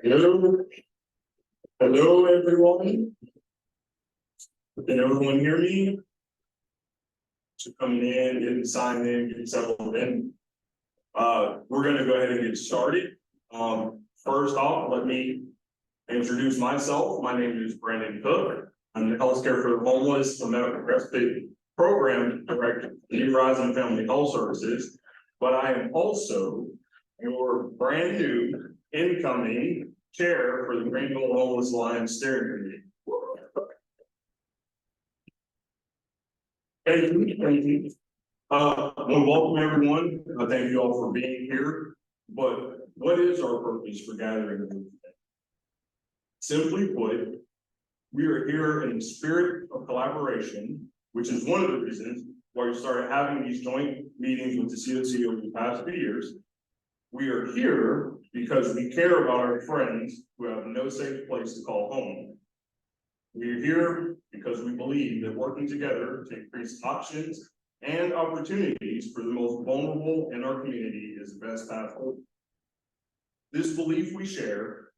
Hello. Hello, everyone. Can everyone hear me? So coming in, getting signed in, getting settled in. We're gonna go ahead and get started. First off, let me introduce myself. My name is Brandon Cook. I'm the Healthcare for the Homeless, the Medical Respite Program Director for the Horizon Family Health Services. But I am also your brand new incoming chair for the Greenville Homeless Alliance Steering Committee. Thank you. I want to welcome everyone. Thank you all for being here. But what is our purpose for gathering today? Simply put, we are here in the spirit of collaboration, which is one of the reasons why we started having these joint meetings with the CoC over the past few years. We are here because we care about our friends who have no safe place to call home. We are here because we believe that working together to increase options and opportunities for the most vulnerable in our community is the best path forward. This belief we share,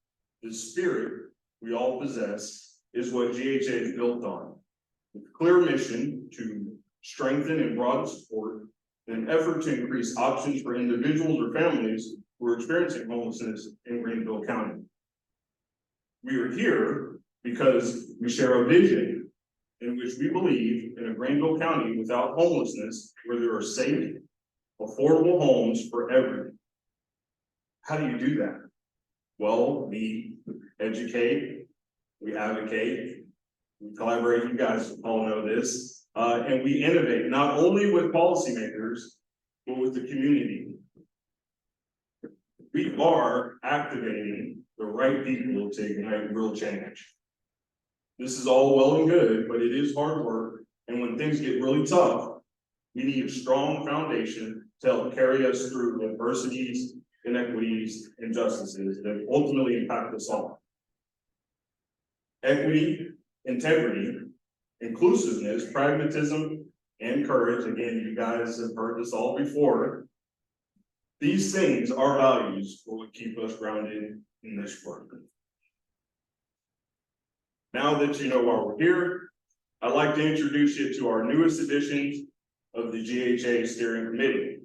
this spirit we all possess, is what GHA is built on. With a clear mission to strengthen and broaden support in an effort to increase options for individuals or families who are experiencing homelessness in Greenville County. We are here because we share a vision in which we believe in a Greenville County without homelessness, where there are safe, affordable homes for everyone. How do you do that? Well, we educate, we advocate, we collaborate. You guys all know this, and we innovate not only with policymakers, but with the community. We are activating the right people to ignite real change. This is all well and good, but it is hard work. And when things get really tough, we need a strong foundation to help carry us through adversities, inequities, and injustices that ultimately impact us all. Equity, integrity, inclusiveness, pragmatism, and courage. Again, you guys have heard this all before. These things, our values, will keep us grounded in this work. Now that you know why we're here, I'd like to introduce you to our newest additions of the GHA Steering Committee.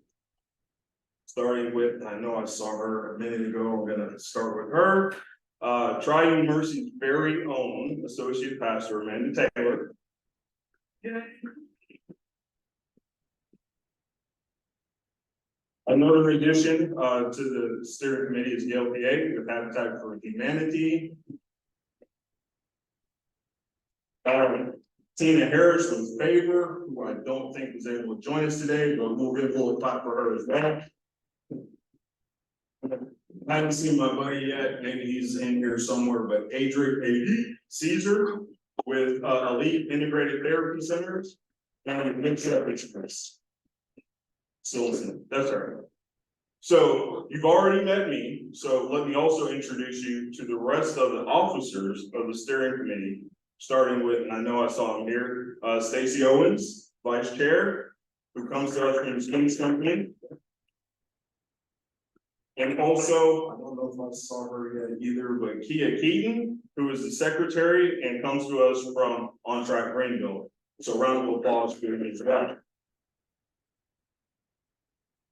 Starting with, I know I saw her a minute ago, I'm gonna start with her. Triune Mercy's very own Associate Pastor, Amanda Taylor. Another addition to the steering committee is the LPA with Habitat for Humanity. Tina Harris with Favor, who I don't think was able to join us today, but we'll give a little clap for her as well. I haven't seen my buddy yet, maybe he's in here somewhere, but Adrian Caesar with Elite Integrated Therapy Centers. And mix it up, it's Chris. So listen, that's all right. So you've already met me, so let me also introduce you to the rest of the officers of the steering committee, starting with, and I know I saw him here, Stacy Owens, Vice Chair, who comes to us from the Skins Company. And also, I don't know if I saw her yet either, but Kia Keaton, who is the secretary and comes to us from On Track Greenville. So round of applause for that.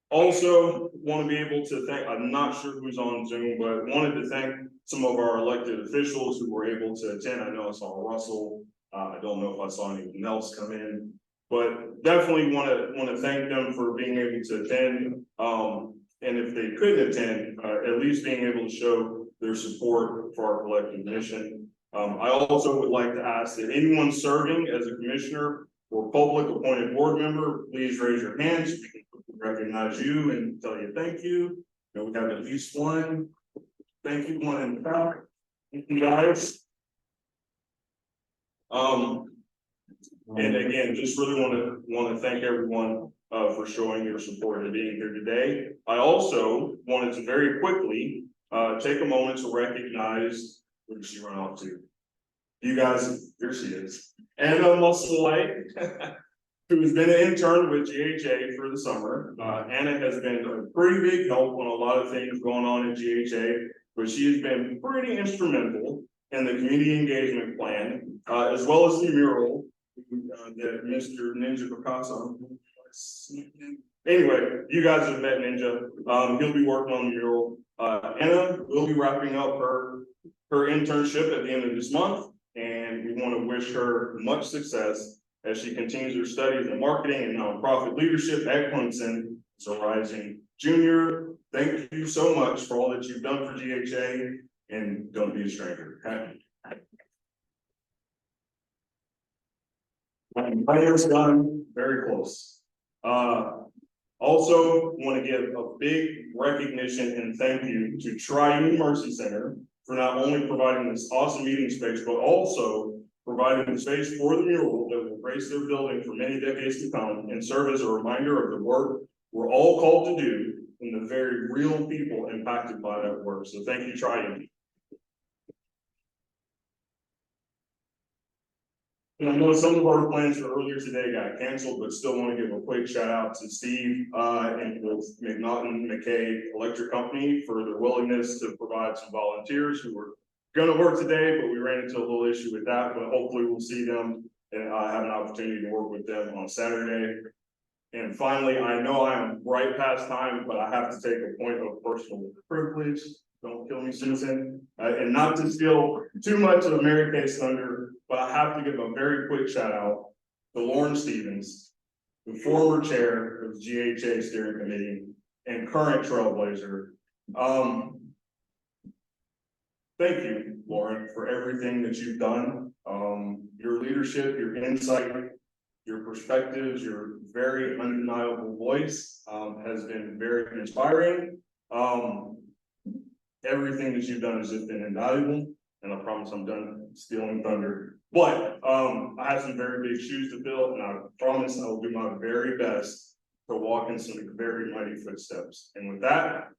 Also, want to be able to thank, I'm not sure who's on Zoom, but wanted to thank some of our elected officials who were able to attend. I know I saw Russell. I don't know if I saw anyone else come in, but definitely want to thank them for being able to attend. And if they couldn't attend, at least being able to show their support for our collective mission. I also would like to ask that anyone serving as a commissioner or public appointed board member, please raise your hands. We can recognize you and tell you thank you. We have at least one. Thank you, one in the back. Thank you guys. And again, just really want to thank everyone for showing your support and being here today. I also wanted to very quickly take a moment to recognize, where did she run off to? You guys, here she is. Anna Musselite, who has been an intern with GHA for the summer. Anna has been a pretty big help on a lot of things going on in GHA. but she has been pretty instrumental in the community engagement plan, as well as the mural that Mr. Ninja Picasso. Anyway, you guys have met Ninja. He'll be working on the mural. Anna will be wrapping up her internship at the end of this month, and we want to wish her much success as she continues her studies in marketing and nonprofit leadership at Clemson. So, rising junior, thank you so much for all that you've done for GHA, and don't be a stranger. My hair's done, very close. Also want to give a big recognition and thank you to Triune Mercy Center for not only providing this awesome meeting space, but also providing the space for the mural that will grace their building for many decades to come and serve as a reminder of the work we're all called to do and the very real people impacted by that work. So thank you, Triune. And I know some of our plans for earlier today got canceled, but still want to give a quick shout out to Steve and the McNaughton McKay Electric Company for their willingness to provide some volunteers who were going to work today, but we ran into a little issue with that. But hopefully we'll see them and have an opportunity to work with them on Saturday. And finally, I know I am right past time, but I have to take a point of personal privilege. Don't kill me, Susan. And not to steal too much of Mary Kay's thunder, but I have to give a very quick shout out to Lauren Stevens, the former chair of the GHA steering committee and current trailblazer. Thank you, Lauren, for everything that you've done. Your leadership, your insight, your perspectives, your very undeniable voice has been very inspiring. Everything that you've done has just been invaluable, and I promise I'm done stealing thunder. But I have some very big shoes to fill, and I promise I will do my very best to walk in some very mighty footsteps. And with that,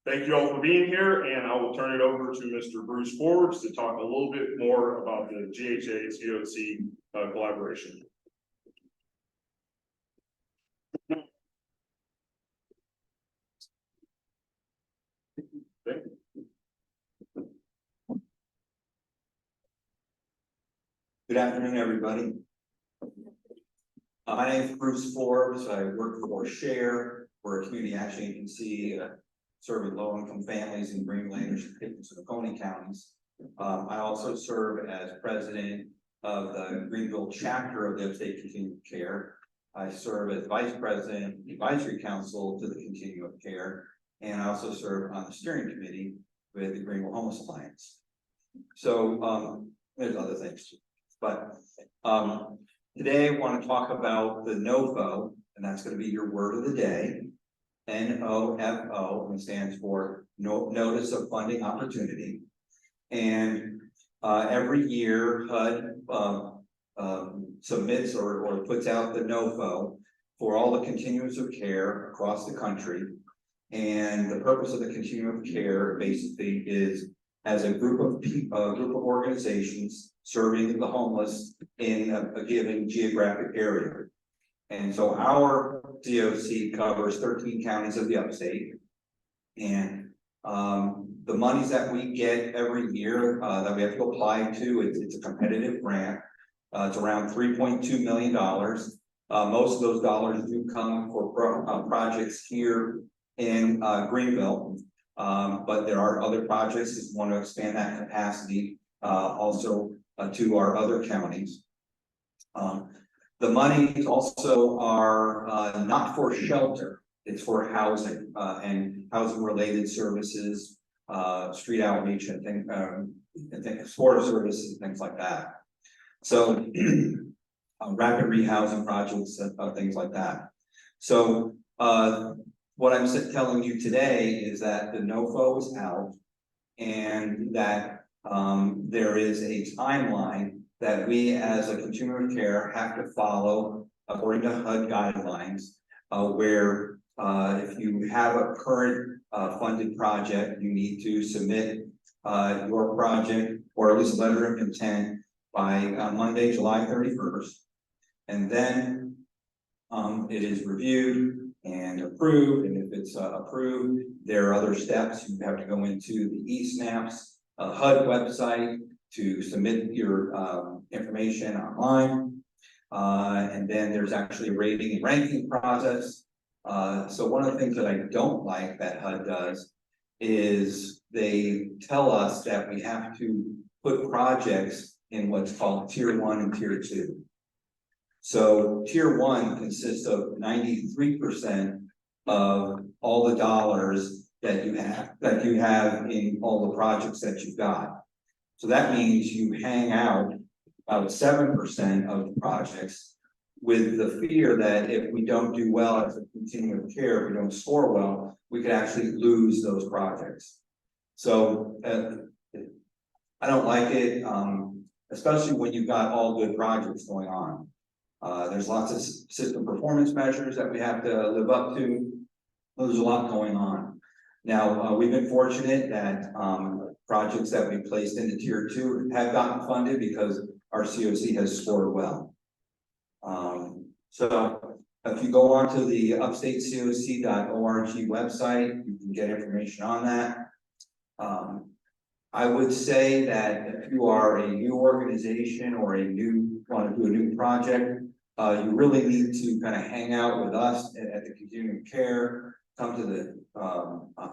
thank you all for being here, and I will turn it over to Mr. Bruce Forbes to talk a little bit more about the GHA CoC collaboration. Good afternoon, everybody. My name is Bruce Forbes. I work for SHARE. We're a community action agency serving low-income families in Greenland and Sonoma counties. I also serve as president of the Greenville chapter of the Upstate Continuum of Care. I serve as vice president of the advisory council to the Continuum of Care, and I also serve on the steering committee with the Greenville Homeless Alliance. So there's other things too. But today I want to talk about the NOFO, and that's going to be your word of the day. NOFO, and it stands for Notice of Funding Opportunity. And every year HUD submits or puts out the NOFO for all the continuums of care across the country. And the purpose of the continuum of care basically is as a group of organizations serving the homeless in a given geographic area. And so our CoC covers 13 counties of the upstate. And the monies that we get every year that we have to apply to, it's a competitive grant. It's around $3.2 million. Most of those dollars do come for projects here in Greenville. But there are other projects that want to expand that capacity also to our other counties. The monies also are not for shelter, it's for housing and housing related services, street outreach and things, supportive services, things like that. So rapid rehousing projects and things like that. So what I'm telling you today is that the NOFO is out and that there is a timeline that we as a continuum of care have to follow according to HUD guidelines, where if you have a current funded project, you need to submit your project or at least a letter of intent by Monday, July 31st. And then it is reviewed and approved, and if it's approved, there are other steps. You have to go into the eSnaps HUD website to submit your information online. And then there's actually a rating and ranking process. So one of the things that I don't like that HUD does is they tell us that we have to put projects in what's called tier 1 and tier 2. So tier 1 consists of 93% of all the dollars that you have in all the projects that you've got. So that means you hang out about 7% of the projects with the fear that if we don't do well as a continuum of care, if we don't score well, we could actually lose those projects. So I don't like it, especially when you've got all good projects going on. There's lots of system performance measures that we have to live up to. There's a lot going on. Now, we've been fortunate that projects that we placed into tier 2 have gotten funded because our CoC has scored well. So if you go onto the upstatecoc.org website, you can get information on that. I would say that if you are a new organization or want to do a new project, you really need to kind of hang out with us at the continuum of care, come to the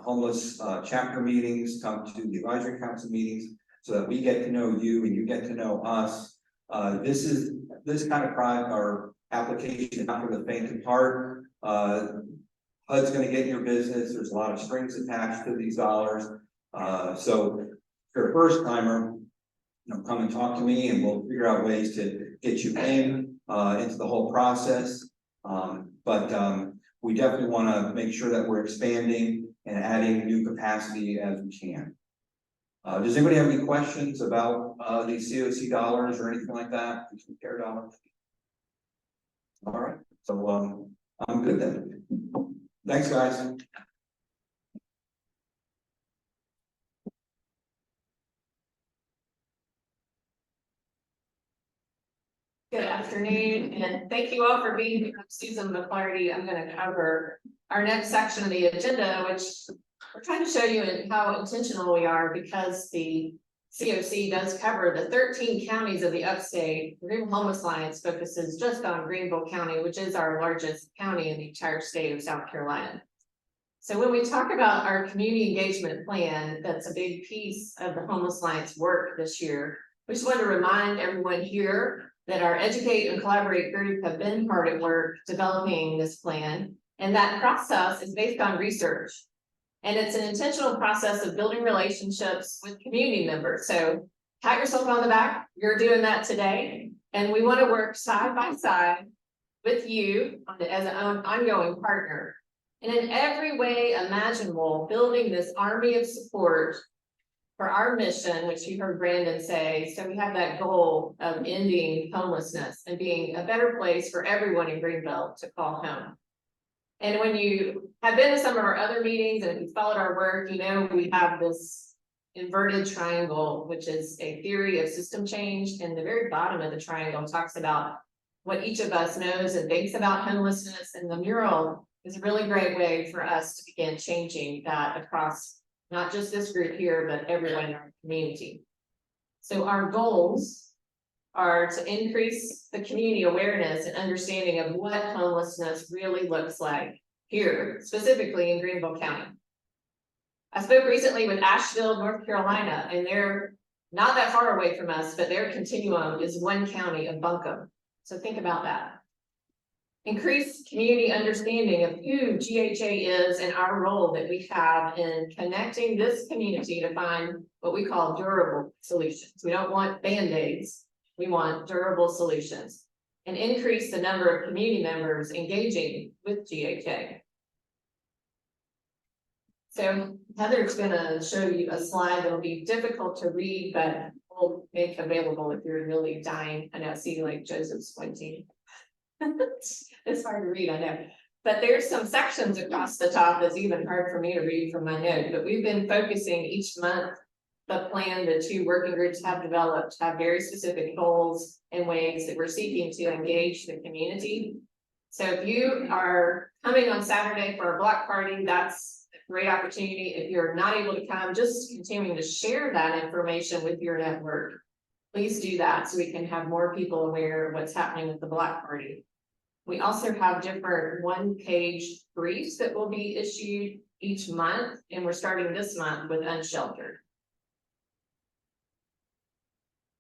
homeless chapter meetings, come to the advisory council meetings, so that we get to know you and you get to know us. This kind of project or application, not for the faint of heart. HUD's going to get your business. There's a lot of strings attached to these dollars. So if you're a first timer, come and talk to me, and we'll figure out ways to get you into the whole process. But we definitely want to make sure that we're expanding and adding new capacity as we can. Does anybody have any questions about these CoC dollars or anything like that? Care dollars? All right, so I'm good then. Thanks, guys. Good afternoon, and thank you all for being here. I'm Susan McClarty. I'm going to cover our next section of the agenda, which we're trying to show you how intentional we are, because the CoC does cover the 13 counties of the upstate. Greenville Homeless Alliance focuses just on Greenville County, which is our largest county in the entire state of South Carolina. So when we talk about our community engagement plan, that's a big piece of the Homeless Alliance work this year. We just want to remind everyone here that our Educate and Collaborate group have been hard at work developing this plan, and that process is based on research. And it's an intentional process of building relationships with community members. So pat yourself on the back, you're doing that today. And we want to work side by side with you as an ongoing partner. And in every way imaginable, building this army of support for our mission, which you heard Brandon say. So we have that goal of ending homelessness and being a better place for everyone in Greenville to call home. And when you have been to some of our other meetings and if you followed our work, you know we have this inverted triangle, which is a theory of system change. And the very bottom of the triangle talks about what each of us knows and thinks about homelessness. And the mural is a really great way for us to begin changing that across not just this group here, but everyone in our community. So our goals are to increase the community awareness and understanding of what homelessness really looks like here, specifically in Greenville County. I spoke recently with Asheville, North Carolina, and they're not that far away from us, but their continuum is one county of Buncombe. So think about that. Increase community understanding of who GHA is and our role that we have in connecting this community to find what we call durable solutions. We don't want band-aids. We want durable solutions, and increase the number of community members engaging with GHA. So Heather's going to show you a slide that will be difficult to read, but we'll make available if you're really dying. I know, see, like Joseph squinting. It's hard to read, I know. But there's some sections across the top that's even hard for me to read from my note. But we've been focusing each month. The plan the two working groups have developed have very specific goals and ways that we're seeking to engage the community. So if you are coming on Saturday for a block party, that's a great opportunity. If you're not able to come, just continuing to share that information with your network. Please do that so we can have more people aware of what's happening at the block party. We also have different one-page briefs that will be issued each month, and we're starting this month with unsheltered.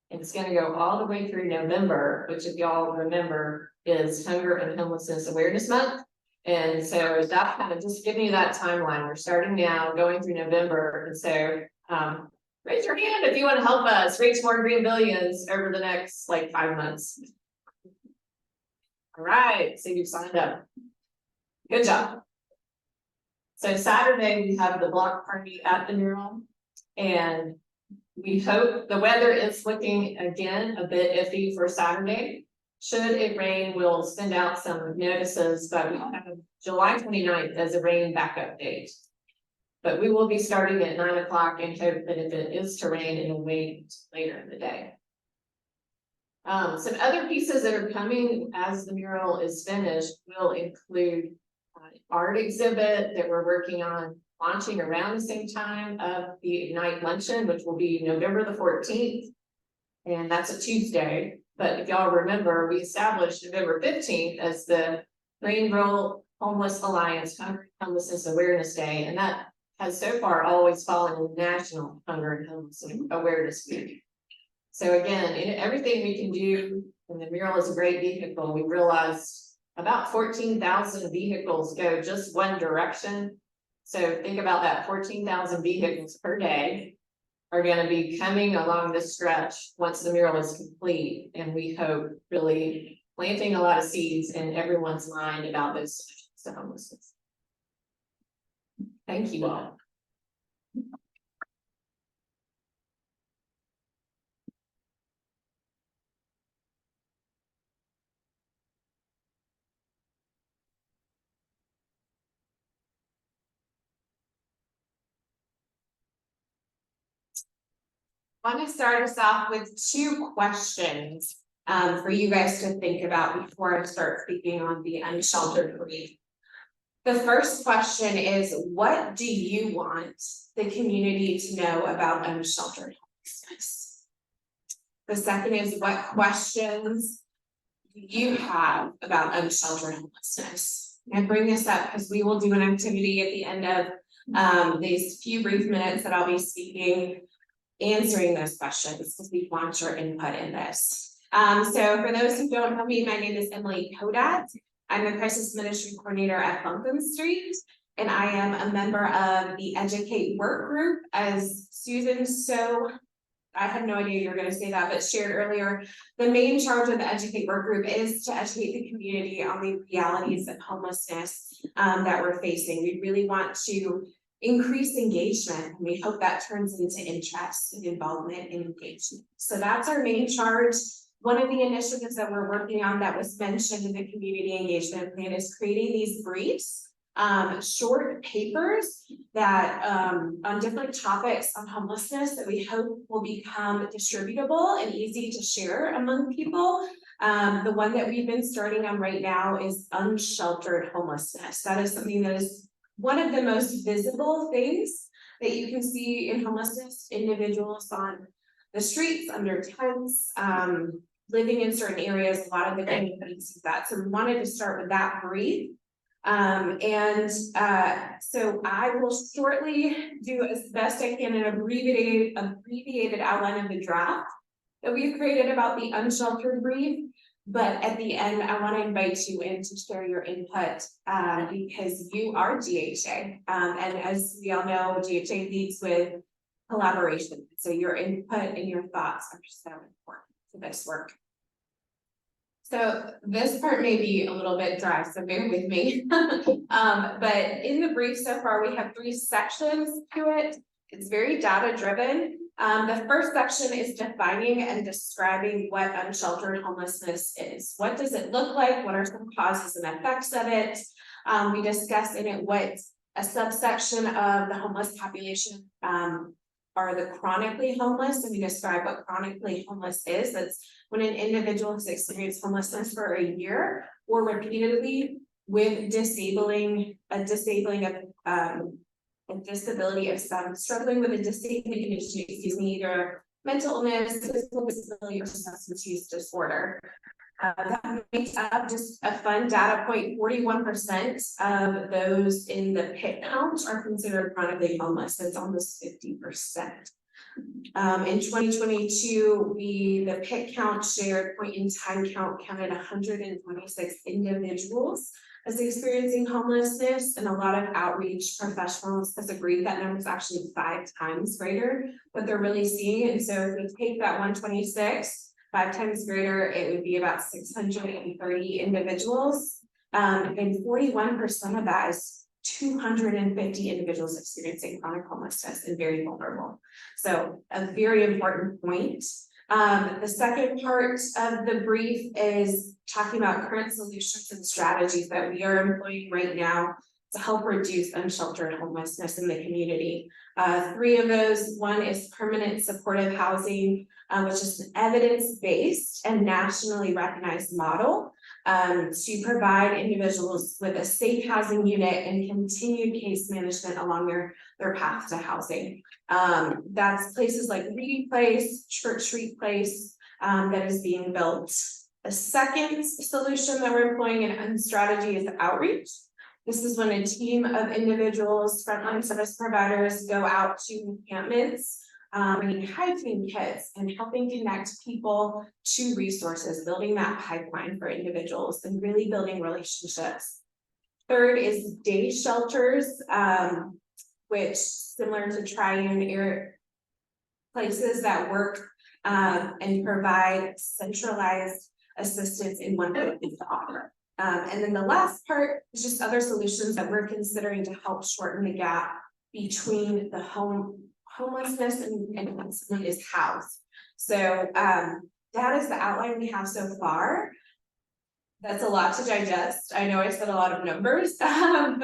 It's gonna go all the way through November, which if y'all remember is Hunger and Homelessness Awareness Month. And so that kind of just giving you that timeline. We're starting now, going through November. And so raise your hand if you want to help us reach more green billions over the next like 5 months. All right, so you've signed up. Good job. So Saturday we have the block party at the mural, and we hope the weather is looking again a bit iffy for Saturday. Should it rain, we'll send out some notices, but we have July 29th as a rain backup date. But we will be starting at 9 o'clock and hope that if it is to rain, it'll wait later in the day. Some other pieces that are coming as the mural is finished will include art exhibit that we're working on launching around the same time of the Ignite Luncheon, which will be November the 14th. And that's a Tuesday. But if y'all remember, we established November 15th as the Greenville Homeless Alliance Hunger and Homelessness Awareness Day. And that has so far always fallen in National Hunger and Homelessness Awareness Week. So again, in everything we can do, and the mural is a great vehicle, we realized about 14,000 vehicles go just one direction. So think about that, 14,000 vehicles per day are going to be coming along this stretch once the mural is complete. And we hope really planting a lot of seeds in everyone's mind about those solutions to homelessness. Thank you all. I want to start us off with 2 questions for you guys to think about before I start speaking on the unsheltered grief. The first question is, what do you want the community to know about unsheltered homelessness? The second is, what questions do you have about unsheltered homelessness? I bring this up because we will do an activity at the end of these few brief minutes that I'll be speaking, answering those questions because we want your input in this. So for those who don't know me, my name is Emily Kodat. I'm the crisis ministry coordinator at Buncombe Street, and I am a member of the Educate Work Group. As Susan I had no idea you were going to say that, but shared earlier, the main charge of the Educate Work Group is to educate the community on the realities of homelessness that we're facing. We really want to increase engagement, and we hope that turns into interest and involvement and engagement. So that's our main charge. One of the initiatives that we're working on that was mentioned in the community engagement plan is creating these briefs, short papers that on different topics on homelessness that we hope will become distributable and easy to share among people. The one that we've been starting on right now is unsheltered homelessness. That is something that is one of the most visible things that you can see in homelessness, individuals on the streets, under tents, living in certain areas. A lot of the communities see that. So we wanted to start with that brief. So I will shortly do as best I can an abbreviated outline of the draft that we've created about the unsheltered brief. But at the end, I want to invite you in to share your input because you are GHA. And as we all know, GHA leads with collaboration. So your input and your thoughts are so important to this work. So this part may be a little bit dry, so bear with me. But in the brief so far, we have 3 sections to it. It's very data driven. The first section is defining and describing what unsheltered homelessness is. What does it look like? What are some causes and effects of it? We discuss in it what a subsection of the homeless population are the chronically homeless, and we describe what chronically homeless is. That's when an individual has experienced homelessness for a year or repeatedly with disability of a disability of some struggling with a disabling condition, excuse me, either mental illness, physical disability, or substance use disorder. That makes up just a fun data point, 41% of those in the PIT count are considered chronically homeless. It's almost 50%. In 2022, the PIT count shared point in time count counted 126 individuals as experiencing homelessness, and a lot of outreach professionals has agreed that number is actually 5 times greater what they're really seeing. And so if we take that 126, 5 times greater, it would be about 630 individuals. And 41% of that is 250 individuals experiencing chronic homelessness and very vulnerable. So a very important point. The second part of the brief is talking about current solutions and strategies that we are employing right now to help reduce unsheltered homelessness in the community. 3 of those, one is permanent supportive housing, which is an evidence-based and nationally recognized model to provide individuals with a safe housing unit and continued case management along their path to housing. That's places like Reedy Place, Church Street Place, that is being built. A second solution that we're employing in strategy is outreach. This is when a team of individuals, frontline service providers, go out to encampments, bringing hygiene kits and helping connect people to resources, building that pipeline for individuals and really building relationships. Third is day shelters, which similar to Triune Air places that work and provide centralized assistance in one place to offer. And then the last part is just other solutions that we're considering to help shorten the gap between the homelessness and when someone is housed. So that is the outline we have so far. That's a lot to digest. I know I said a lot of numbers, but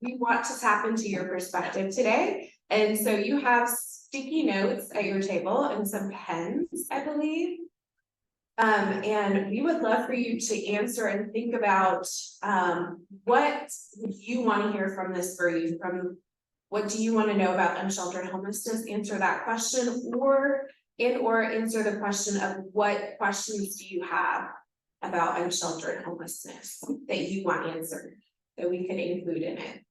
we want to tap into your perspective today. And so you have sticky notes at your table and some pens, I believe. And we would love for you to answer and think about what you want to hear from this brief, from what do you want to know about unsheltered homelessness, answer that question, or answer the question of what questions do you have about unsheltered homelessness that you want answered that we could include in it.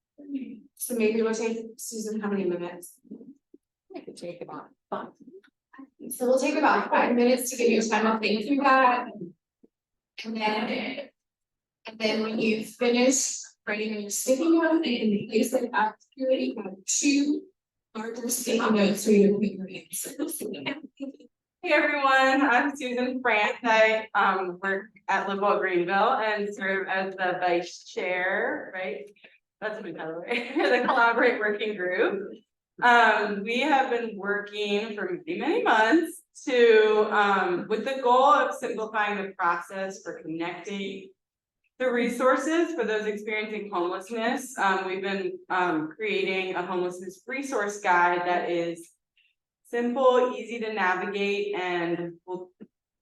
So maybe we'll take, Susan, how many minutes? It could take about 5. So we'll take about 5 minutes to give you time to think through that. And then when you finish writing your sticky note and place it out here, you have 2 larger sticky notes for you to put your answers. Hey everyone, I'm Susan France. I work at Livewell Greenville and serve as the vice chair, right? That's my title, right? The Collaborate Working Group. We have been working for many months to with the goal of simplifying the process for connecting the resources for those experiencing homelessness. We've been creating a homelessness resource guide that is simple, easy to navigate, and will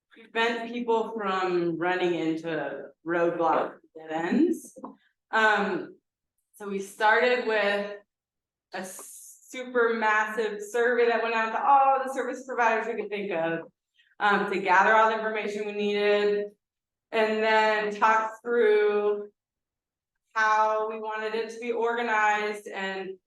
prevent people from running into roadblock dead ends. So we started with a super massive survey that went out to all the service providers we could think of to gather all the information we needed, and then talk through how we wanted it to be organized and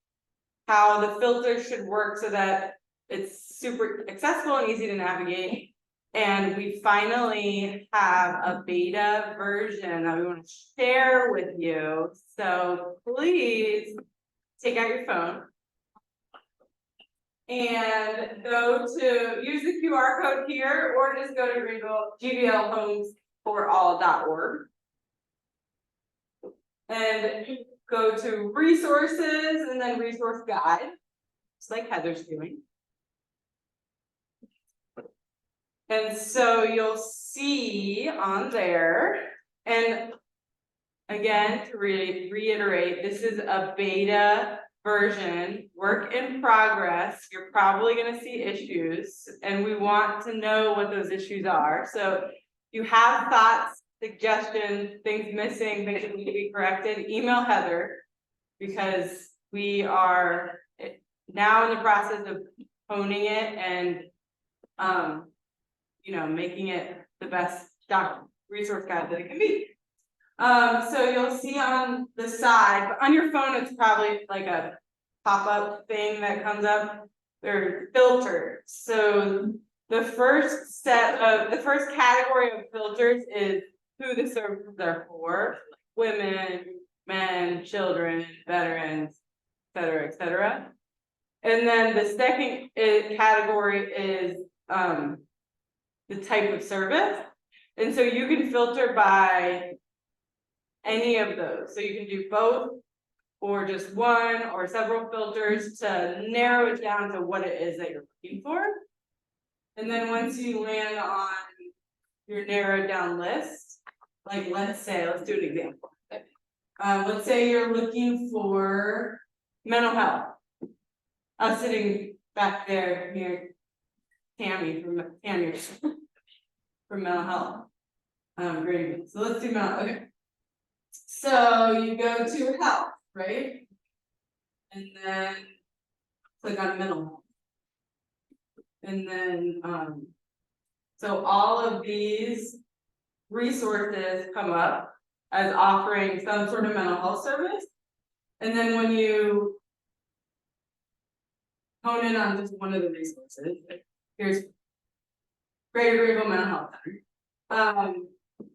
how the filters should work so that it's super accessible and easy to navigate. And we finally have a beta version that we want to share with you. So please take out your phone and go to use the QR code here, or just go to GVLHomesForAll.org and go to resources and then resource guide, just like Heather's doing. And so you'll see on there, and again, to reiterate, this is a beta version, work in progress. You're probably going to see issues, and we want to know what those issues are. So you have thoughts, suggestions, things missing, things that need to be corrected, email Heather. Because we are now in the process of honing it and, you know, making it the best resource guide that it can be. So you'll see on the side, but on your phone, it's probably like a pop-up thing that comes up. They're filters. So the first category of filters is who the services are for, like women, men, children, veterans, et cetera. And then the second category is the type of service. And so you can filter by any of those. So you can do both or just one or several filters to narrow it down to what it is that you're looking for. And then once you land on your narrowed down list, like let's do an example. Let's say you're looking for mental health. I was sitting back there near Tammy from mental health. Great. So let's do mental. Okay. So you go to health, right? And then click on mental health. And then so all of these resources come up as offering some sort of mental health service. And then when you hone in on just one of the resources, here's Greater Greenville Mental Health Center.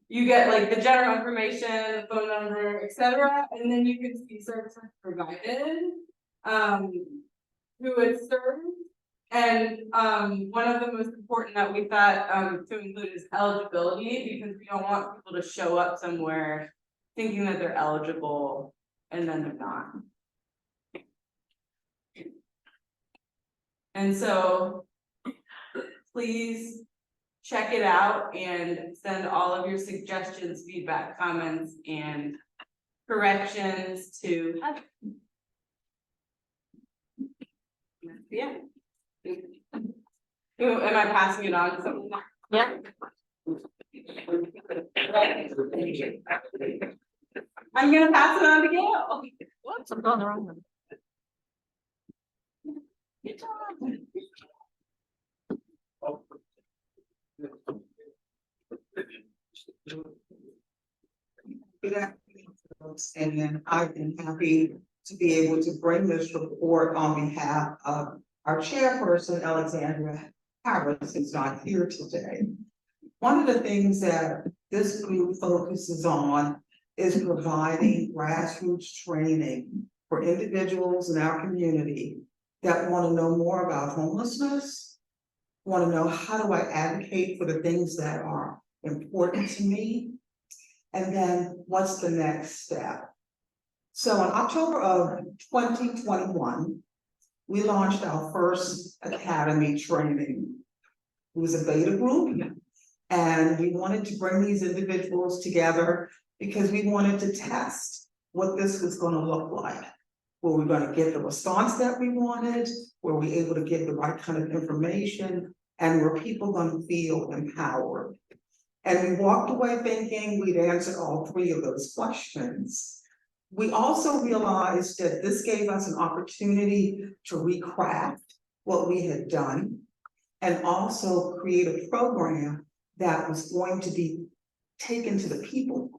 You get like the general information, the phone number, etc. And then you can see services provided, who it's served. And one of the most important that we thought to include is eligibility, because we don't want people to show up somewhere thinking that they're eligible and then they're not. And so please check it out and send all of your suggestions, feedback, comments, and corrections to Heather. Yeah. Am I passing it on to someone? Yeah. I'm gonna pass it on to Gail. Whoops, I'm going the wrong one. Good job. Good afternoon, folks, and then I've been happy to be able to bring this report on behalf of our chairperson, Alexandra Harris, who's not here today. One of the things that this group focuses on is providing grassroots training for individuals in our community that want to know more about homelessness, want to know how do I advocate for the things that are important to me, and then what's the next step. So in October of 2021, we launched our first academy training. It was a beta group, and we wanted to bring these individuals together because we wanted to test what this was going to look like. Were we going to get the response that we wanted? Were we able to get the right kind of information? And were people going to feel empowered? And we walked away thinking we'd answered all three of those questions. We also realized that this gave us an opportunity to recraft what we had done and also create a program that was going to be taken to the people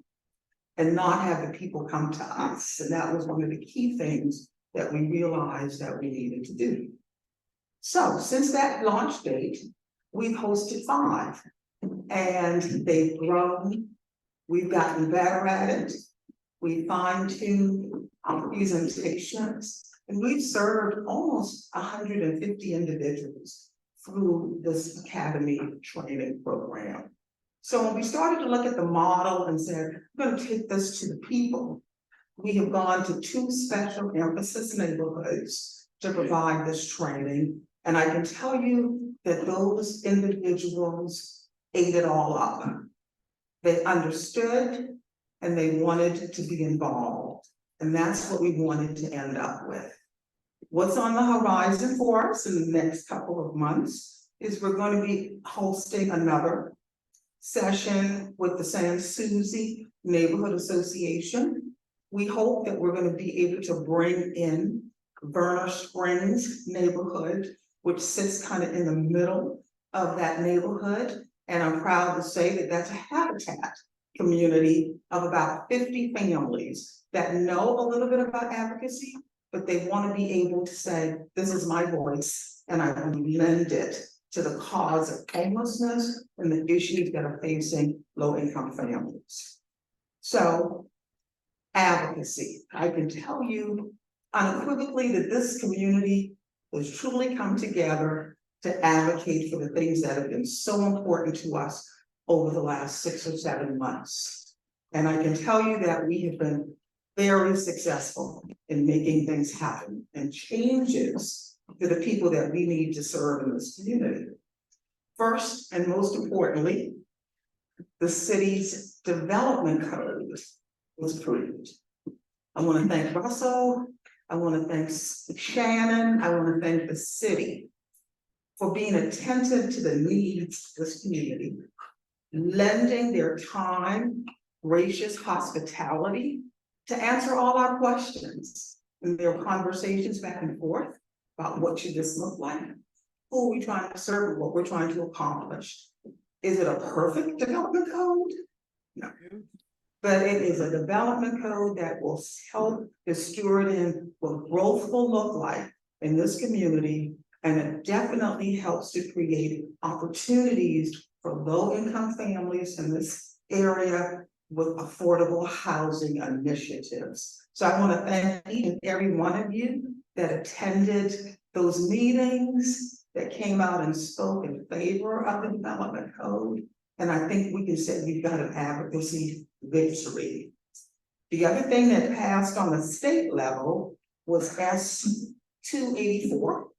and not have the people come to us. And that was one of the key things that we realized that we needed to do. So since that launch date, we've hosted 5, and they've grown. We've gotten better at it. We fine-tuned our presentations, and we've served almost 150 individuals through this academy training program. So when we started to look at the model and said, we're going to take this to the people, we have gone to 2 special emphasis neighborhoods to provide this training. And I can tell you that those individuals ate it all up. They understood and they wanted to be involved. And that's what we wanted to end up with. What's on the horizon for us in the next couple of months is we're going to be hosting another session with the San Susie Neighborhood Association. We hope that we're gonna be able to bring in Verner Springs neighborhood, which sits kind of in the middle of that neighborhood. And I'm proud to say that that's a habitat community of about 50 families that know a little bit about advocacy, but they want to be able to say, this is my voice, and I want to lend it to the cause of homelessness and the issues that are facing low-income families. So, advocacy. I can tell you unequivocally that this community has truly come together to advocate for the things that have been so important to us over the last 6 or 7 months. And I can tell you that we have been very successful in making things happen and changes for the people that we need to serve in this community. First and most importantly, the city's development code was approved. I want to thank Russell, I want to thank Shannon, I want to thank the city for being attentive to the needs of this community, lending their time, gracious hospitality to answer all our questions. And there were conversations back and forth about what should this look like, who are we trying to serve, and what we're trying to accomplish. Is it a perfect development code? No. But it is a development code that will help the steward in what growth will look like in this community. And it definitely helps to create opportunities for low-income families in this area with affordable housing initiatives. So I want to thank each and every one of you that attended those meetings, that came out and spoke in favor of the development code. And I think we can say we've got an advocacy victory. The other thing that passed on the state level was S-284,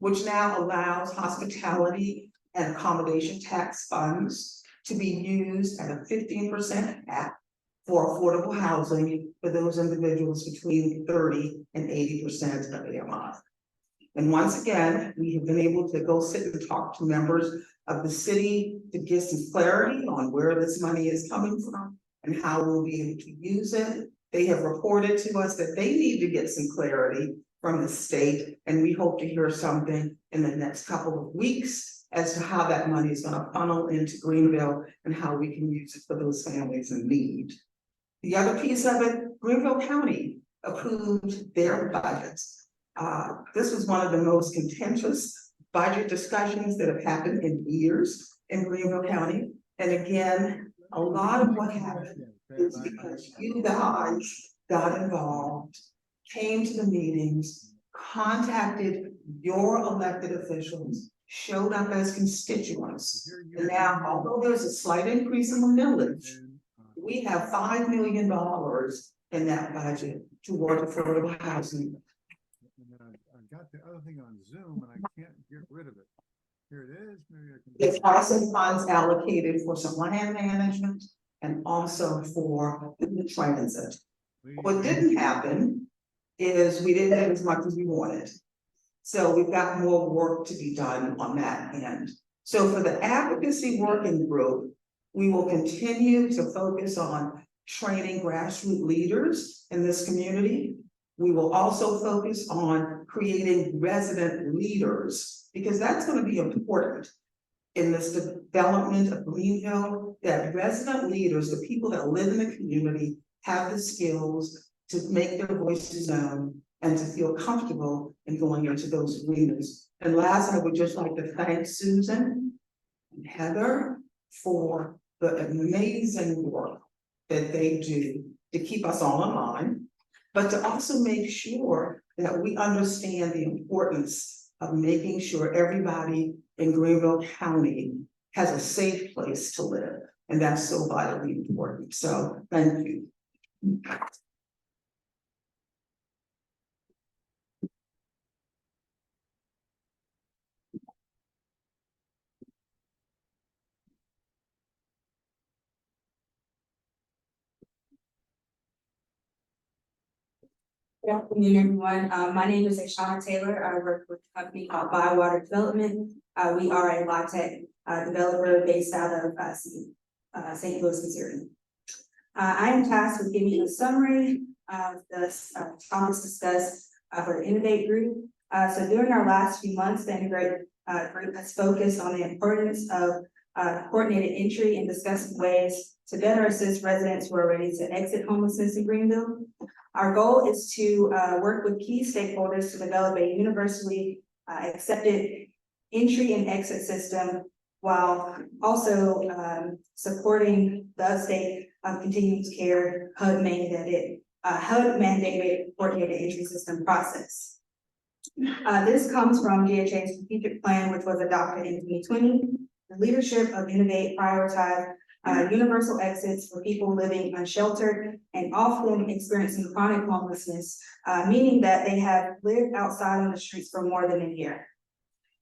which now allows hospitality and accommodation tax funds to be used at a 15% cap for affordable housing for those individuals between 30 and 80% of AMI. And once again, we have been able to go sit and talk to members of the city to get some clarity on where this money is coming from and how we'll be able to use it. They have reported to us that they need to get some clarity from the state, and we hope to hear something in the next couple of weeks as to how that money is going to funnel into Greenville and how we can use it for those families in need. The other piece of it, Greenville County approved their budgets. This was one of the most contentious budget discussions that have happened in years in Greenville County. And again, a lot of what happened is because you guys got involved, came to the meetings, contacted your elected officials, showed up as constituents. And now, although there's a slight increase in the millage, we have $5 million in that budget toward affordable housing. I've got the other thing on Zoom and I can't get rid of it. Here it is. Maybe I can. It's also funds allocated for some land management and also for the transit. What didn't happen is we didn't get as much as we wanted. So we've got more work to be done on that end. So for the advocacy working group, we will continue to focus on training grassroots leaders in this community. We will also focus on creating resident leaders, because that's going to be important in this development of Greenville, that resident leaders, the people that live in the community, have the skills to make their voices known and to feel comfortable in going into those arenas. And last, I would just like to thank Susan and Heather for the amazing work that they do to keep us all in line, but to also make sure that we understand the importance of making sure everybody in Greenville County has a safe place to live. And that's so vitally important. So thank you. Good afternoon, everyone. My name is Ashana Taylor. I work with a company called Bywater Development. We are a LIHTC developer based out of St. Louis, Missouri. I am tasked with giving you a summary of the topics discussed for the Innovate Group. So during our last few months, the Innovate Group has focused on the importance of coordinated entry and discussing ways to better assist residents who are ready to exit homelessness in Greenville. Our goal is to work with key stakeholders to develop a universally accepted entry and exit system while also supporting the upstate of continuous care HUD mandated coordinated entry system process. This comes from GHA's strategic plan, which was adopted in 2020. The leadership of Innovate prioritized universal exits for people living unsheltered and often experiencing chronic homelessness, meaning that they have lived outside on the streets for more than a year.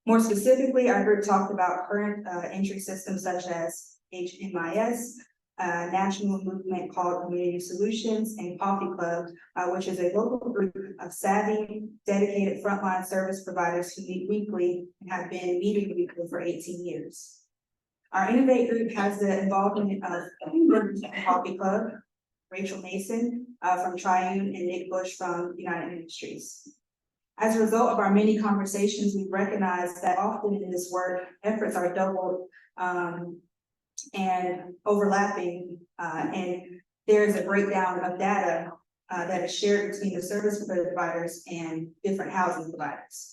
More specifically, our group talked about current entry systems such as HMIS, national movement called Community Solutions, and Coffee Club, which is a local group of savvy, dedicated frontline service providers who meet weekly and have been meeting weekly for 18 years. Our Innovate Group has the involvement of Coffee Club, Rachel Mason from Triune, and Nick Bush from United Ministries. As a result of our many conversations, we recognize that often in this work, efforts are doubled and overlapping, and there is a breakdown of data that is shared between the service providers and different housing providers.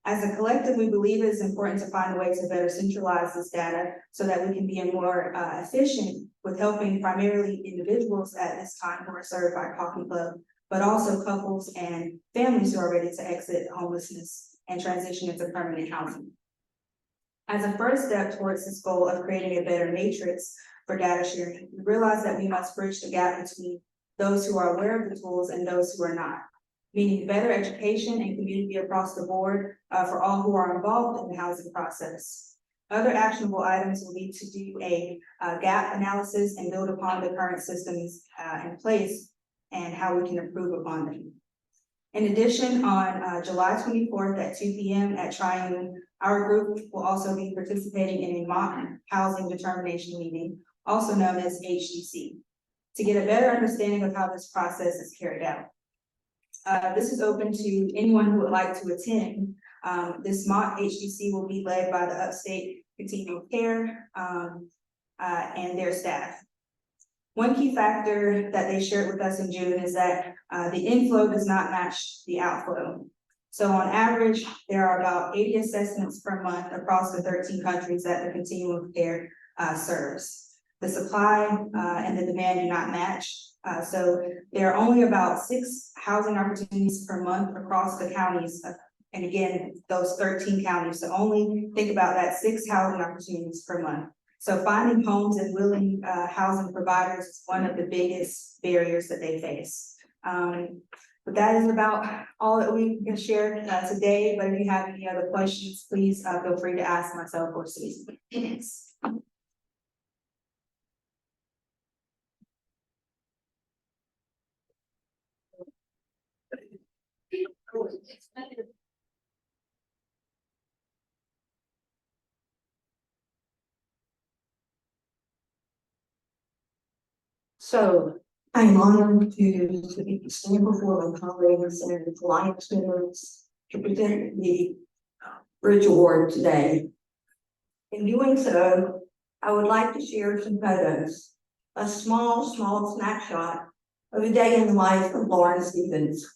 As a collective, we believe it is important to find a way to better centralize this data so that we can be more efficient with helping primarily individuals at this time who are served by Coffee Club, but also couples and families who are ready to exit homelessness and transition into permanent housing. As a first step towards this goal of creating a better matrix for data sharing, we realize that we must bridge the gap between those who are aware of the tools and those who are not, meaning better education and community across the board for all who are involved in the housing process. Other actionable items will be to do a gap analysis and build upon the current systems in place and how we can improve upon them. In addition, on July 24th at 2 p.m. at Triune, our group will also be participating in a mock housing determination meeting, also known as HDC, to get a better understanding of how this process is carried out. This is open to anyone who would like to attend. This mock HDC will be led by the Upstate Continuum Care and their staff. One key factor that they shared with us in June is that the inflow does not match the outflow. So on average, there are about 80 assessments per month across the 13 countries that the Continuum of Care serves. The supply and the demand do not match. So there are only about 6 housing opportunities per month across the counties. And again, those 13 counties. So only think about that 6 housing opportunities per month. So finding homes and willing housing providers is one of the biggest barriers that they face. But that is about all that we can share today. But if you have any other questions, please feel free to ask myself or Susan. So I'm honored to be stand before my colleagues and alliance members to present the Bridge Award today. In doing so, I would like to share some photos, a small snapshot of a day in the life of Lauren Stevens.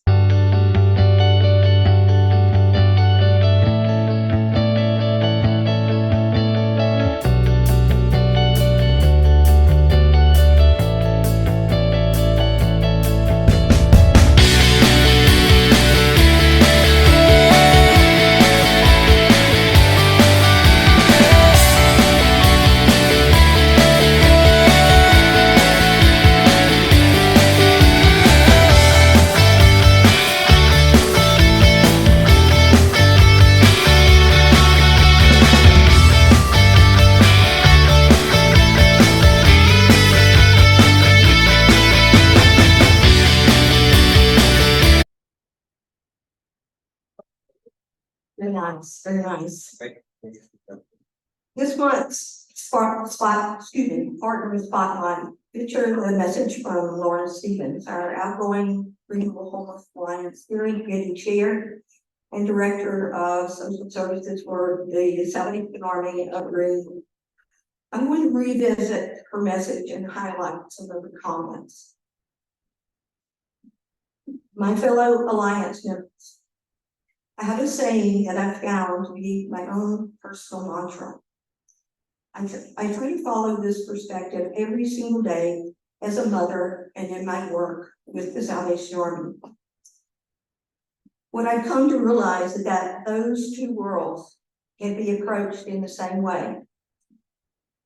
nice, very nice. Right. This month's partner spotlight featured a message from Lauren Stevens, our outgoing Renewable Homeless Alliance Steering Committee Chair and Director of Social Services for the Salvation Army of Green. I'm going to revisit her message and highlight some of the comments. My fellow Alliance members, I have a saying that I've found to be my own personal mantra. I try to follow this perspective every single day as a mother and in my work with the Salvation Army. What I've come to realize is that those two worlds can be approached in the same way.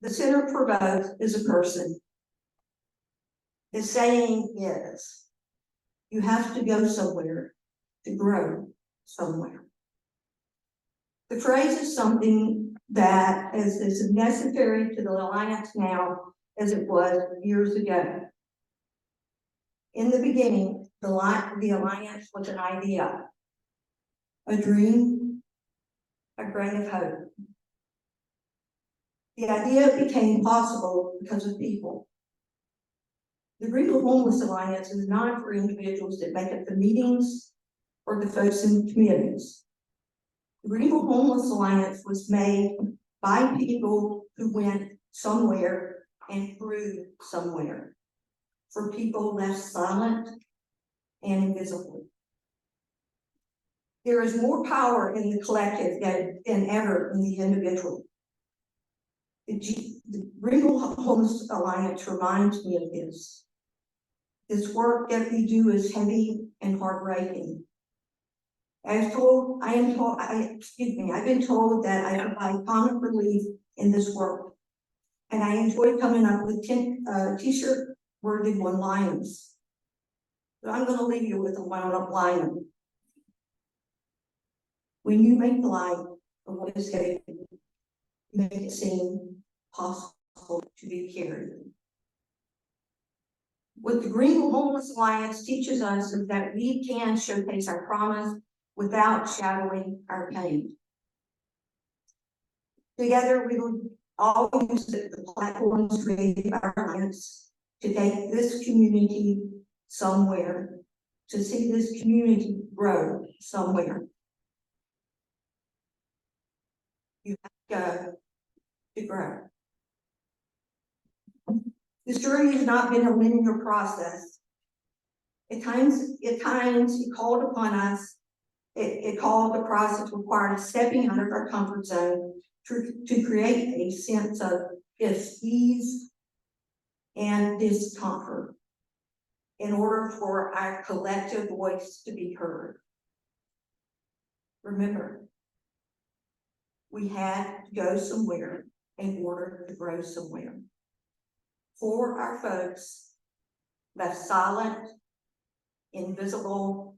The center for both is a person. The saying is, you have to go somewhere to grow somewhere. The phrase is something that is as necessary to the Alliance now as it was years ago. In the beginning, the Alliance was an idea, a dream, a grain of hope. The idea became possible because of people. The Greenville Homeless Alliance is not for individuals that make up the meetings or the folks in the communities. The Greenville Homeless Alliance was made by people who went somewhere and grew somewhere, for people left silent and invisible. There is more power in the collective than ever in the individual. The Greenville Homeless Alliance reminds me of this. This work that we do is heavy and heartbreaking. I've been told that I provide comic relief in this work, and I enjoy coming up with t-shirt worthy one-liners. But I'm going to leave you with a one-liner. When you make light of what is heavy, you make it seem possible to be carried. What the Greenville Homeless Alliance teaches us is that we can showcase our promise without shadowing our pain. Together, we will all use the platforms created by our alliance to take this community somewhere, to see this community grow somewhere. You have to go to grow. This journey has not been a linear process. At times it called upon us. It called the process required stepping out of our comfort zone to create a sense of ease and discomfort in order for our collective voice to be heard. Remember, we had to go somewhere in order to grow somewhere. For our folks left silent, invisible,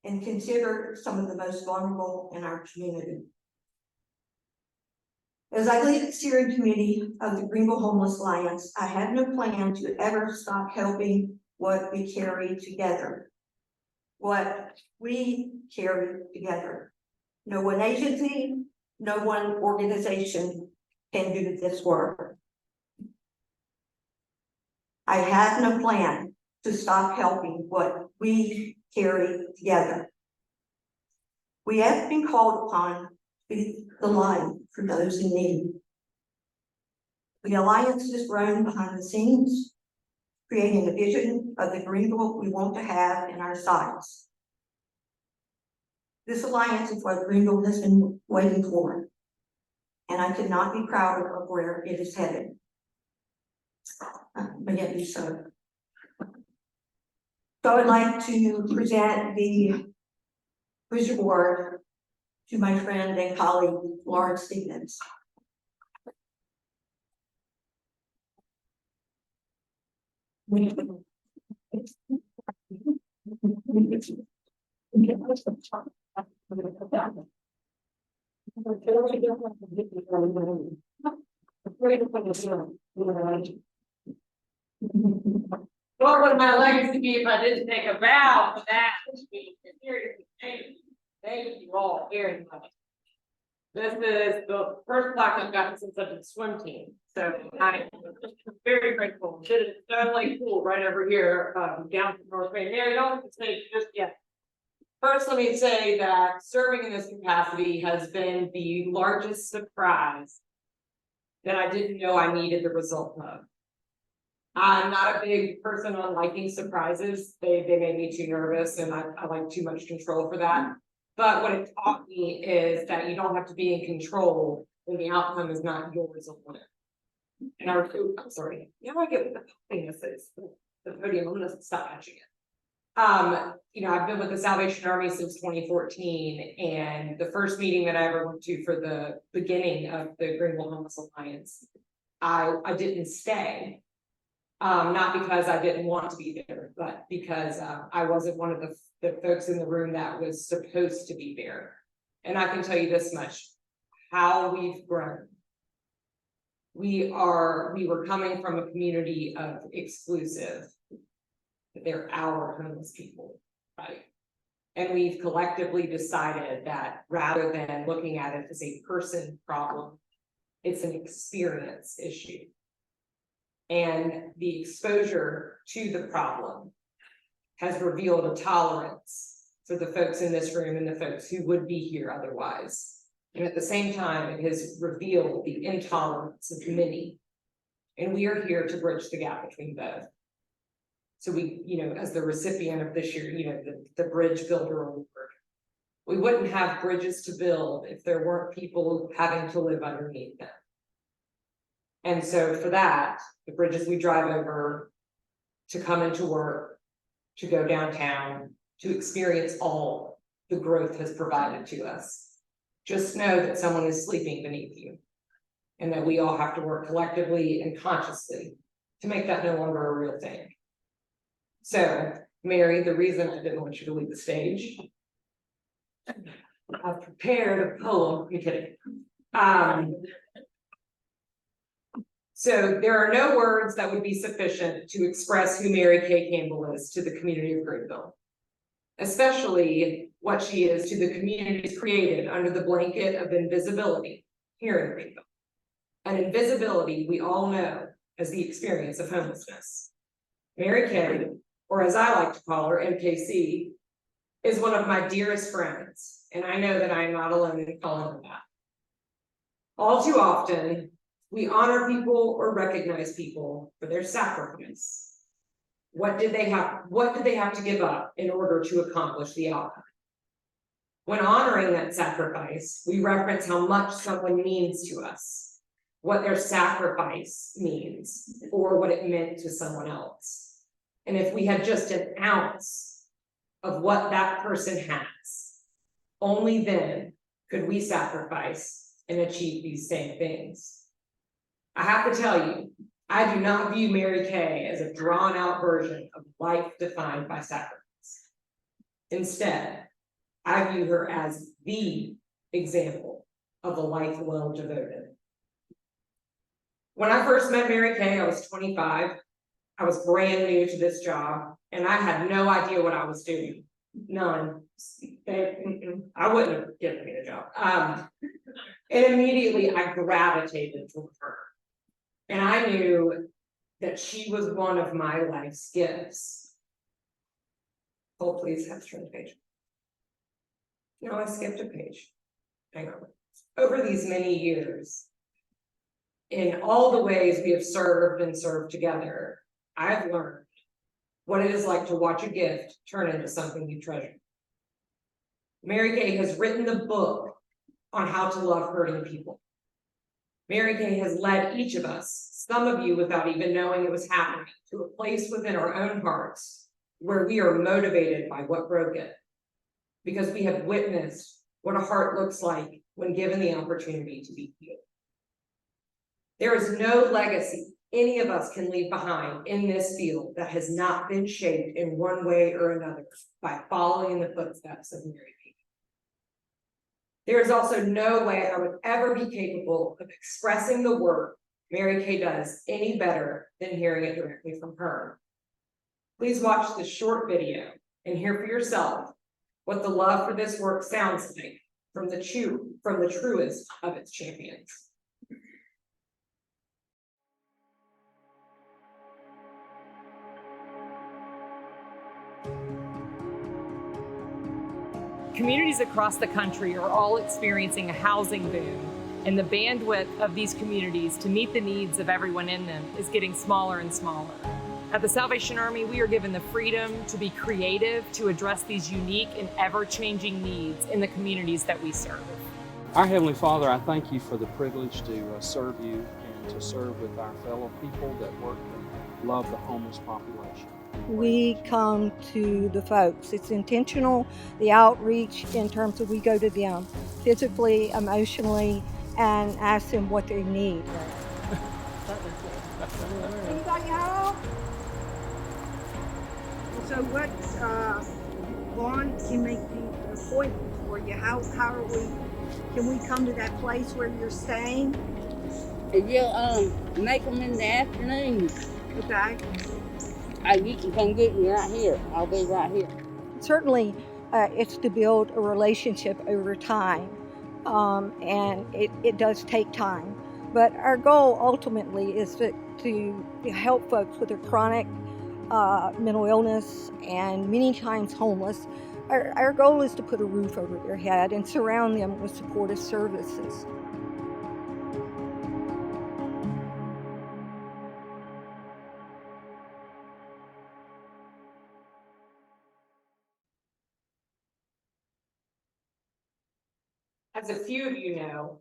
and considered some of the most vulnerable in our community. As I lead the steering committee of the Greenville Homeless Alliance, I have no plan to ever stop helping what we carry together. What we carry together. No one agency, no one organization can do this work. I have no plan to stop helping what we carry together. We have been called upon to be the light for those in need. The Alliance has grown behind the scenes, creating a vision of the Greenville we want to have in our sights. This Alliance is what Greenville has been waiting for, and I could not be prouder of where it is headed. But yet be so. So I would like to present the Bridge Award to my friend and colleague, Lauren Stevens. What would my legacy be if I didn't take a vow for that? Seriously, thank you all very much. This is the first plaque I've gotten since I've been swim team, so I'm very grateful. Did it, like pool right over here, down from North Bay. Mary, don't say just yet. First, let me say that serving in this capacity has been the largest surprise that I didn't know I needed the result of. I'm not a big person on liking surprises. They made me too nervous and I like too much control for that. But what it taught me is that you don't have to be in control when the outcome is not yours alone. And I'm sorry, now I get what the happiness is, the podium, I'm gonna stop touching it. You know, I've been with the Salvation Army since 2014, and the first meeting that I ever went to for the beginning of the Greenville Homeless Alliance, I didn't stay. Not because I didn't want to be there, but because I wasn't one of the folks in the room that was supposed to be there. And I can tell you this much, how we've grown. We were coming from a community of exclusive. They're our homeless people, right? And we've collectively decided that rather than looking at it as a person problem, it's an experience issue. And the exposure to the problem has revealed a tolerance for the folks in this room and the folks who would be here otherwise. And at the same time, it has revealed the intolerance of many. And we are here to bridge the gap between both. So we, you know, as the recipient of this year, you know, the Bridge Builder Award, we wouldn't have bridges to build if there weren't people having to live underneath them. And so for that, the bridges we drive over, to come into work, to go downtown, to experience all the growth has provided to us. Just know that someone is sleeping beneath you, and that we all have to work collectively and consciously to make that no longer a real thing. So, Mary, the reason I didn't want you to leave the stage, I've prepared a poem. I'm kidding. So there are no words that would be sufficient to express who Mary Kay Campbell is to the community of Greenville, especially what she is to the communities created under the blanket of invisibility here in Greenville. An invisibility we all know as the experience of homelessness. Mary Kay, or as I like to call her, MKC, is one of my dearest friends, and I know that I am not alone in calling her that. All too often, we honor people or recognize people for their sacrifice. What did they have to give up in order to accomplish the outcome? When honoring that sacrifice, we reference how much someone means to us, what their sacrifice means, or what it meant to someone else. And if we had just an ounce of what that person has, only then could we sacrifice and achieve these same things. I have to tell you, I do not view Mary Kay as a drawn out version of life defined by sacrifice. Instead, I view her as the example of a life well devoted. When I first met Mary Kay, I was 25. I was brand new to this job, and I had no idea what I was doing. None. I wouldn't have given me the job. And immediately I gravitated toward her. And I knew that she was one of my life's gifts. Oh, please have turn the page. No, I skipped a page. Hang on. Over these many years, in all the ways we have served and served together, I've learned what it is like to watch a gift turn into something you treasure. Mary Kay has written the book on how to love hurting people. Mary Kay has led each of us, some of you without even knowing it was happening, to a place within our own hearts where we are motivated by what broke it, because we have witnessed what a heart looks like when given the opportunity to be healed. There is no legacy any of us can leave behind in this field that has not been shaped in one way or another by following in the footsteps of Mary Kay. There is also no way I would ever be capable of expressing the work Mary Kay does any better than hearing it directly from her. Please watch this short video and hear for yourself what the love for this work sounds like from the truest of its champions. Communities across the country are all experiencing a housing boom, and the bandwidth of these communities to meet the needs of everyone in them is getting smaller and smaller. At the Salvation Army, we are given the freedom to be creative to address these unique and ever-changing needs in the communities that we serve. Our Heavenly Father, I thank you for the privilege to serve you and to serve with our fellow people that work and love the homeless population. We come to the folks. It's intentional, the outreach in terms of we go to them physically, emotionally, and ask them what they need. Anybody home? So what, Vaughn can make the appointment for you. How are we, can we come to that place where you're staying? Yeah, make them in the afternoon. Okay. You can come get me right here. I'll be right here. Certainly, it's to build a relationship over time, and it does take time. But our goal ultimately is to help folks with their chronic mental illness and many times homeless. Our goal is to put a roof over their head and surround them with supportive services. As a few of you know,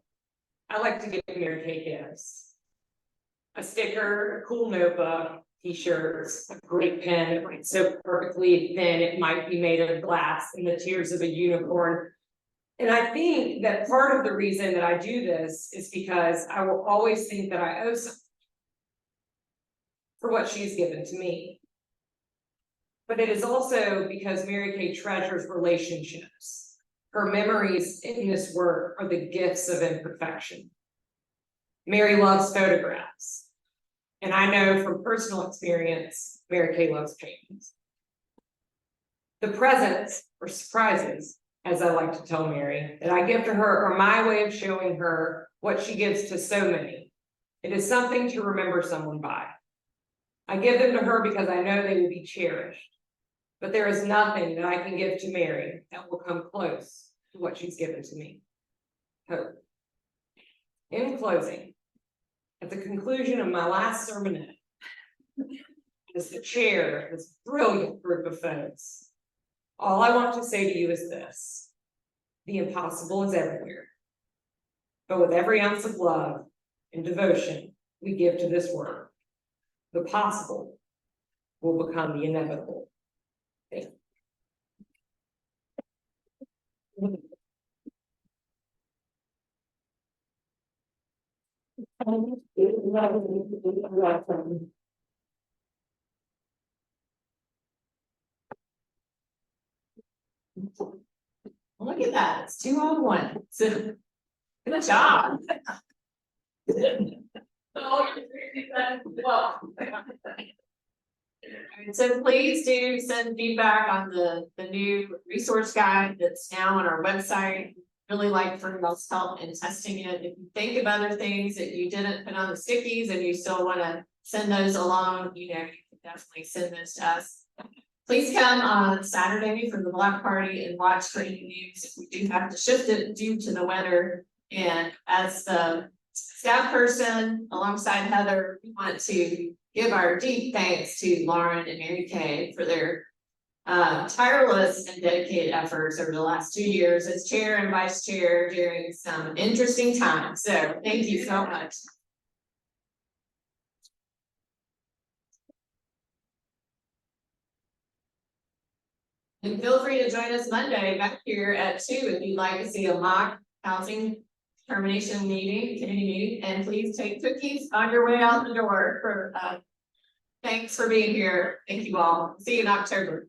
I like to give Mary Kay gifts. A sticker, a cool notebook, t-shirts, a great pen that writes so perfectly thin it might be made of glass, and the tears of a unicorn. And I think that part of the reason that I do this is because I will always think that I owe something for what she's given to me. But it is also because Mary Kay treasures relationships. Her memories in this work are the gifts of imperfection. Mary loves photographs. And I know from personal experience, Mary Kay loves paintings. The presents or surprises, as I like to tell Mary, that I give to her are my way of showing her what she gives to so many. It is something to remember someone by. I give them to her because I know they will be cherished. But there is nothing that I can give to Mary that will come close to what she's given to me. Hope. In closing, at the conclusion of my last sermonette, as the chair of this brilliant group of folks, all I want to say to you is this: the impossible is everywhere. But with every ounce of love and devotion we give to this work, the possible will become the inevitable. Thank you. Look at that, it's 2 on 1. So, good job. Well, so please do send feedback on the new resource guide that's now on our website. Really like for y'all's help in testing it. If you think of other things that you didn't put on the stickies and you still want to send those along, you can definitely send those to us. Please come on Saturday for the block party and watch for any news. We do have to shift it due to the weather. And as the staff person alongside Heather, we want to give our deep thanks to Lauren and Mary Kay for their tireless and dedicated efforts over the last 2 years as chair and vice chair during some interesting times. So thank you so much. And feel free to join us Monday back here at 2 if you'd like to see a mock housing termination meeting, committee meeting, and please take cookies on your way out the door. Thanks for being here. Thank you all. See you in October.